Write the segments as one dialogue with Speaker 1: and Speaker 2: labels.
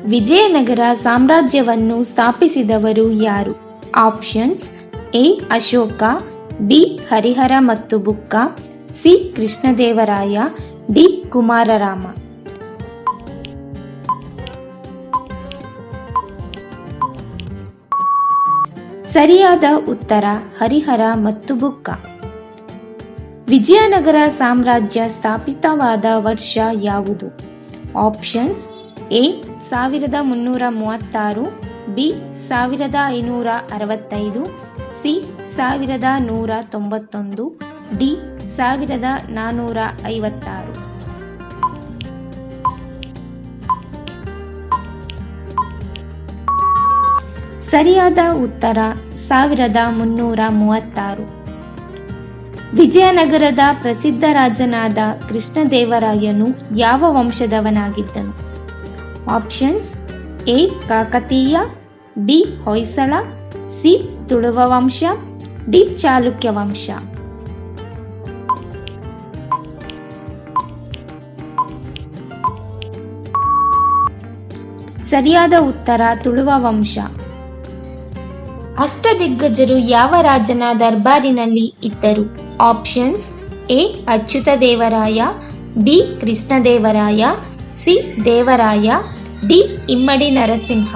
Speaker 1: ವಿಜಯನಗರ ಸಾಮ್ರಾಜ್ಯವನ್ನು ಸ್ಥಾಪಿಸಿದವರು ಯಾರು? Options: A Ashoka, B Harihara ಮತ್ತು ಬುಕ್ಕ, ಸಿ ಕೃಷ್ಣದೇವರಾಯ, ಡಿ ಕುಮಾರರಾಮ. ಸರಿಯಾದ ಉತ್ತರ ಹರಿಹರ ಮತ್ತು ಬುಕ್ಕ. ವಿಜಯನಗರ ಸಾಮ್ರಾಜ್ಯ ಸ್ಥಾಪಿತವಾದ ವರ್ಷ ಯಾವುದು? Options: A 1336, B 1565, C 1191, D 1456. ಸರಿಯಾದ ಉತ್ತರ 1336. ವಿಜಯನಗರದ ಪ್ರಸಿದ್ಧ ರಾಜನಾದ ಕೃಷ್ಣದೇವರಾಯನು ಯಾವ ವಂಶದವನಾಗಿದ್ದನು? Options: A Kakatiya, B Hoysala, C Tuluva ವಂಶ, ಡಿ ಚಾಲುಕ್ಯ ವಂಶ. ಸರಿಯಾದ ಉತ್ತರ ತುಳುವ ವಂಶ. ಅಷ್ಟದಿಗ್ಗಜರು ಯಾವ ರಾಜನ ದರ್ಬಾರಿನಲ್ಲಿ ಇದ್ದರು? Options: A Achyutadevaraya, B Krishnadevaraya, C Devaraya, D Immadi Narasimha.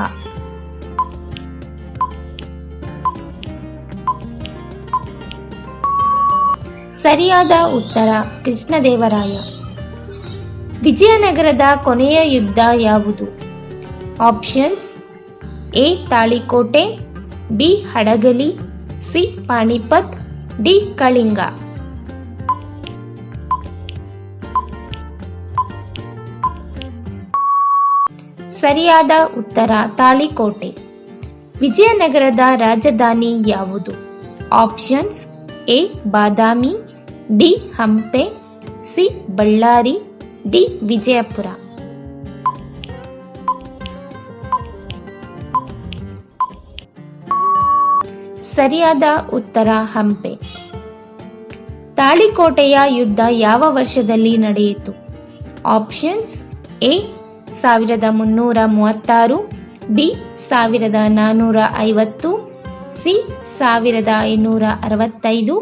Speaker 1: ಸರಿಯಾದ ಉತ್ತರ ಕೃಷ್ಣದೇವರಾಯ. ವಿಜಯನಗರದ ಕೊನೆಯ ಯುದ್ಧ ಯಾವುದು? Options: A Talikota, B Hadagali, C Panipat, D Kalinga. ಸರಿಯಾದ ಉತ್ತರ ತಾಳಿಕೋಟೆ. ವಿಜಯನಗರದ ರಾಜಧಾನಿ ಯಾವುದು? Options: A Badami, B Hampi, C Bellary, D Vijayapura. ಸರಿಯಾದ ಉತ್ತರ ಹಂಪೆ. ತಾಳಿಕೋಟೆಯ ಯುದ್ಧ ಯಾವ ವರ್ಷದಲ್ಲಿ ನಡೆಯಿತು? Options: A 1336, B 1450, C 1565,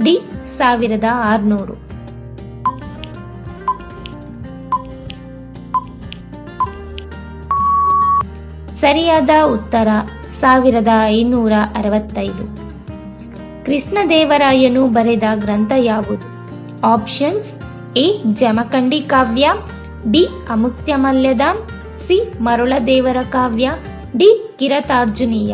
Speaker 1: D 1600. ಸರಿಯಾದ ಉತ್ತರ 1565. ಕೃಷ್ಣದೇವರಾಯನು ಬರೆದ ಗ್ರಂಥ ಯಾವುದು? ಆಪ್ಷನ್ಸ್: ಎ ಜಮಖಂಡಿ ಕಾವ್ಯ, ಬಿ ಅಮುಕ್ತ್ಯಮಾಲ್ಯದ, ಸಿ ಮರುಳದೇವರ ಕಾವ್ಯ, ಡಿ ಕಿರಾತಾರ್ಜುನೀಯ.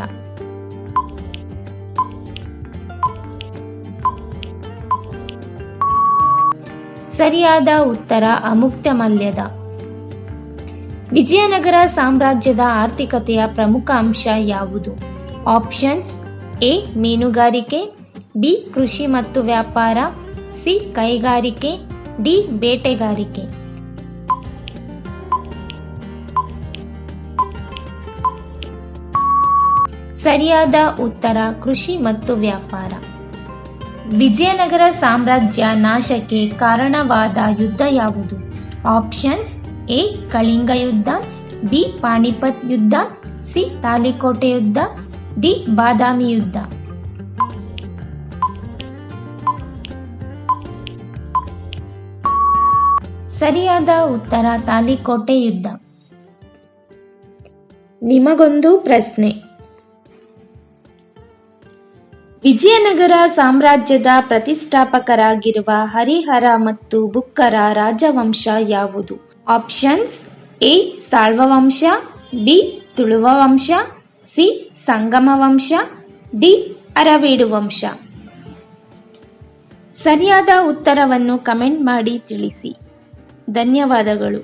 Speaker 1: ಸರಿಯಾದ ಉತ್ತರ ಅಮುಕ್ತ್ಯಮಾಲ್ಯದ. ವಿಜಯನಗರ ಸಾಮ್ರಾಜ್ಯದ ಆರ್ಥಿಕತೆಯ ಪ್ರಮುಖ ಅಂಶ ಯಾವುದು? ಆಪ್ಷನ್ಸ್: ಎ ಮೀನುಗಾರಿಕೆ, ಬಿ ಕೃಷಿ ಮತ್ತು ವ್ಯಾಪಾರ, ಸಿ ಕೈಗಾರಿಕೆ, ಡಿ ಬೇಟೆಗಾರಿಕೆ. ಸರಿಯಾದ ಉತ್ತರ ಕೃಷಿ ಮತ್ತು ವ್ಯಾಪಾರ. ವಿಜಯನಗರ ಸಾಮ್ರಾಜ್ಯ ನಾಶಕ್ಕೆ ಕಾರಣವಾದ ಯುದ್ಧ ಯಾವುದು? ಆಪ್ಷನ್ಸ್: ಎ ಕಳಿಂಗ ಯುದ್ಧ, ಬಿ ಪಾಣಿಪತ್ ಯುದ್ಧ, ಸಿ ತಾಳಿಕೋಟೆ ಯುದ್ಧ, ಡಿ ಬಾದಾಮಿ ಯುದ್ಧ. ಸರಿಯಾದ ಉತ್ತರ ತಾಳಿಕೋಟೆ ಯುದ್ಧ. ನಿಮಗೊಂದು ಪ್ರಶ್ನೆ. ವಿಜಯನಗರ ಸಾಮ್ರಾಜ್ಯದ ಪ್ರತಿಷ್ಠಾಪಕರಾಗಿರುವ ಹರಿಹರ ಮತ್ತು ಬುಕ್ಕರ ರಾಜವಂಶ ಯಾವುದು? ಆಪ್ಷನ್ಸ್: ಎ ಸಾಳ್ವ ವಂಶ, ಬಿ ತುಳುವ ವಂಶ, ಸಿ ಸಂಗಮ ವಂಶ, ಡಿ ಅರವೀಡು ವಂಶ. ಸರಿಯಾದ ಉತ್ತರವನ್ನು ಕಮೆಂಟ್ ಮಾಡಿ ತಿಳಿಸಿ. ಧನ್ಯವಾದಗಳು.